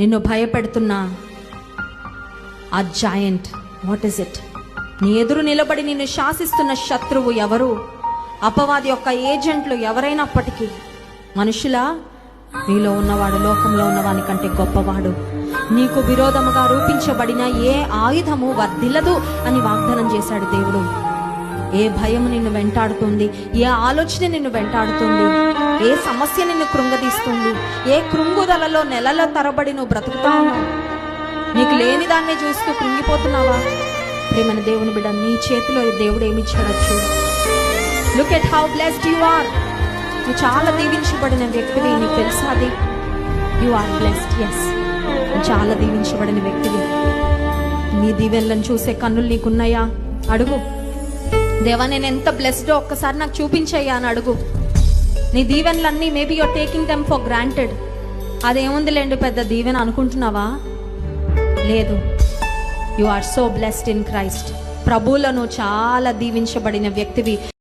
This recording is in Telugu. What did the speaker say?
నిన్ను భయపెడుతున్న ఆ జాయింట్, వాట్ ఇస్ ఇట్? నీ ఎదురు నిలబడి నిన్ను శాసిస్తున్న శత్రువు ఎవరు? అపవాది యొక్క ఏజెంట్లు ఎవరైనప్పటికీ మనుషులా, నీలో ఉన్నవాడు లోకంలో ఉన్నవాని కంటే గొప్పవాడు. నీకు విరోధముగా రూపించబడిన ఏ ఆయుధము వర్ధిల్లదు అని వాగ్దానం చేశాడు దేవుడు. ఏ భయము నిన్ను వెంటాడుతుంది, ఏ ఆలోచన నిన్ను వెంటాడుతుంది, ఏ సమస్య నిన్ను కృంగదీస్తుంది, ఏ కృంగుదలలో నెలల తరబడి నువ్వు బ్రతుకుతావు? నీకు లేని దాన్ని చూస్తూ కృంగిపోతున్నావా? ప్రేమన దేవుని బిడ్డ, నీ చేతిలో దేవుడు ఏమిచ్చాడో చూడు. Look at how blessed you are. నువ్వు చాలా దీవించబడిన వ్యక్తివి, నీకు తెలుసా అది? You are blessed. ఎస్, చాలా దీవించబడిన వ్యక్తివి. నీ దీవెనలను చూసే కన్నులు నీకున్నాయా? అడుగు, దేవా నేను ఎంత బ్లెస్డో ఒక్కసారి నాకు చూపించయ్యా అని అడుగు. నీ దీవెనలన్నీ maybe you're taking them for granted. అదేముందిలేండి పెద్ద దీవెన అనుకుంటున్నావా? లేదు, you are so blessed in Christ. ప్రభువులను చాలా దీవించబడిన వ్యక్తివి.